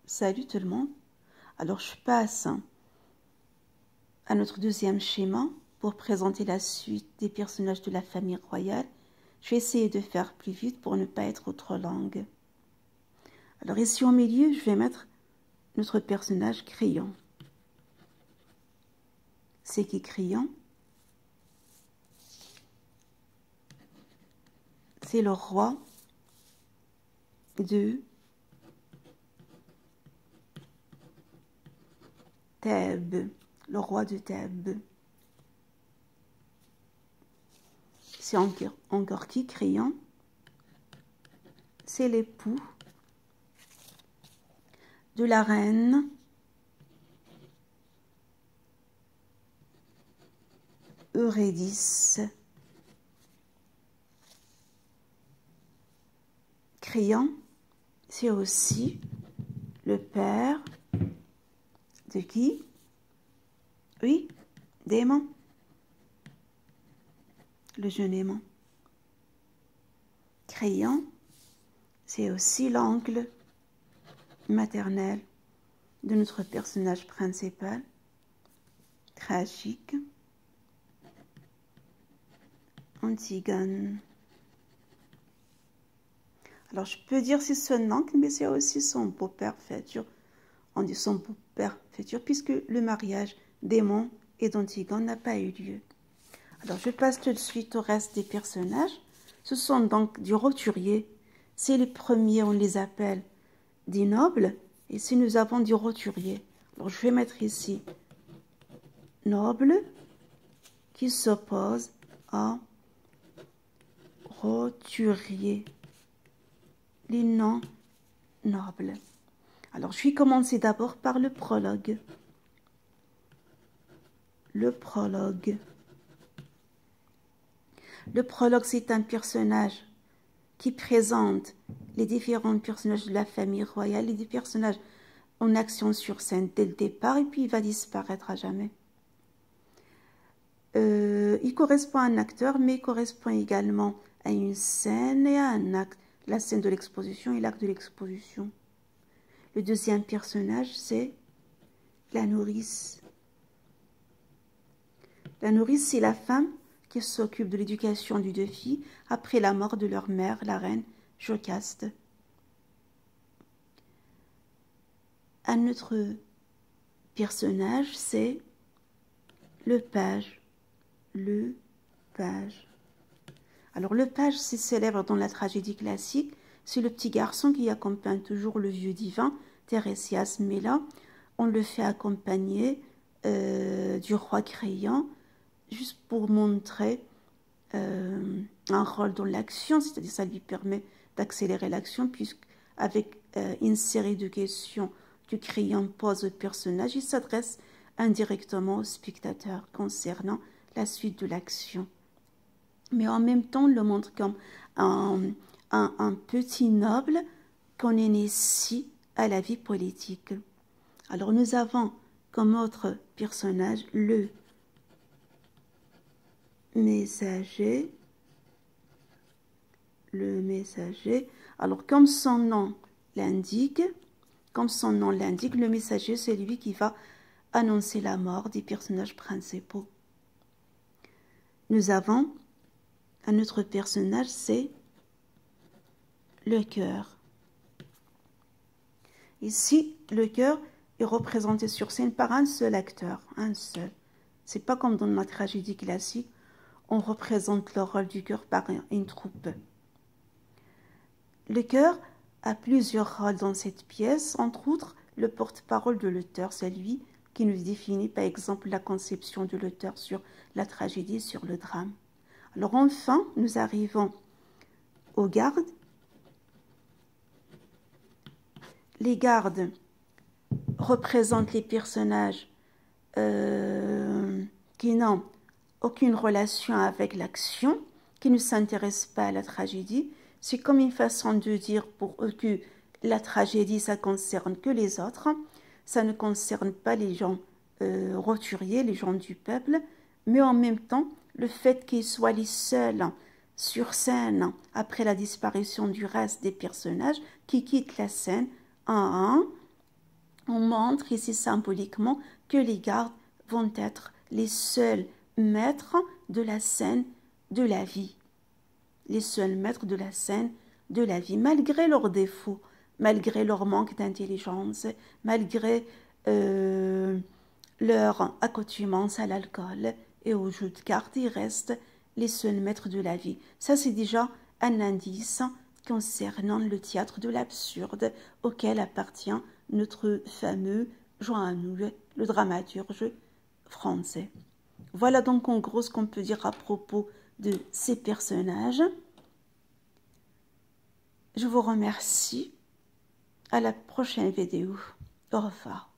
Salut tout le monde. Alors je passe à notre deuxième schéma pour présenter la suite des personnages de la famille royale. Je vais essayer de faire plus vite pour ne pas être trop longue. Alors ici au milieu, je vais mettre notre personnage Crayon. C'est qui Crayon? C'est le roi de Thèbes, le roi de Thèbes. C'est encore qui Crayon? C'est l'époux de la reine Eurydice. Crayon, c'est aussi le père de qui? Oui, d'Aimant, le jeune Aimant. Crayon, c'est aussi l'oncle maternel de notre personnage principal, tragique, Antigone. Alors, je peux dire c'est son oncle, mais c'est aussi son beau-père futur. On dit son beau-père futur, puisque le mariage d'Aimant et d'Antigone n'a pas eu lieu. Alors, je passe tout de suite au reste des personnages. Ce sont donc des roturiers. C'est les premiers, on les appelle des nobles. Et si nous avons des roturiers. Alors, je vais mettre ici noble qui s'oppose à roturier. Les noms nobles. Alors, je vais commencer d'abord par le prologue. Le prologue. Le prologue, c'est un personnage qui présente les différents personnages de la famille royale et des personnages en action sur scène dès le départ, et puis il va disparaître à jamais. Il correspond à un acteur, mais il correspond également à une scène et à un acte. La scène de l'exposition et l'acte de l'exposition. Le deuxième personnage, c'est la nourrice. La nourrice, c'est la femme qui s'occupe de l'éducation des deux filles après la mort de leur mère, la reine Jocaste. Un autre personnage, c'est le page. Le page. Alors, le page, c'est célèbre dans la tragédie classique. C'est le petit garçon qui accompagne toujours le vieux divin, Thérésias, mais là, on le fait accompagner du roi Crayon, juste pour montrer un rôle dans l'action, c'est-à-dire ça lui permet d'accélérer l'action, puisqu'avec une série de questions que Crayon pose au personnage, il s'adresse indirectement au spectateur concernant la suite de l'action. Mais en même temps, on le montre comme un petit noble qu'on initie à la vie politique. Alors, nous avons comme autre personnage le messager. Le messager. Alors, comme son nom l'indique, le messager, c'est lui qui va annoncer la mort des personnages principaux. Nous avons un autre personnage, c'est le cœur. Ici, le cœur est représenté sur scène par un seul acteur, un seul. C'est pas comme dans la tragédie classique, on représente le rôle du cœur par une troupe. Le cœur a plusieurs rôles dans cette pièce, entre autres le porte-parole de l'auteur, c'est lui qui nous définit par exemple la conception de l'auteur sur la tragédie, sur le drame. Alors enfin, nous arrivons aux gardes. Les gardes représentent les personnages qui n'ont aucune relation avec l'action, qui ne s'intéressent pas à la tragédie. C'est comme une façon de dire pour eux que la tragédie, ça concerne que les autres. Ça ne concerne pas les gens roturiers, les gens du peuple, mais en même temps, le fait qu'ils soient les seuls sur scène après la disparition du reste des personnages qui quittent la scène un à un, montre ici symboliquement que les gardes vont être les seuls maîtres de la scène de la vie. Les seuls maîtres de la scène de la vie, malgré leurs défauts, malgré leur manque d'intelligence, malgré leur accoutumance à l'alcool et au jeu de cartes, ils restent les seuls maîtres de la vie. Ça, c'est déjà un indice concernant le théâtre de l'absurde auquel appartient notre fameux Jean Anouilh, le dramaturge français. Voilà donc en gros ce qu'on peut dire à propos de ces personnages. Je vous remercie. À la prochaine vidéo. Au revoir.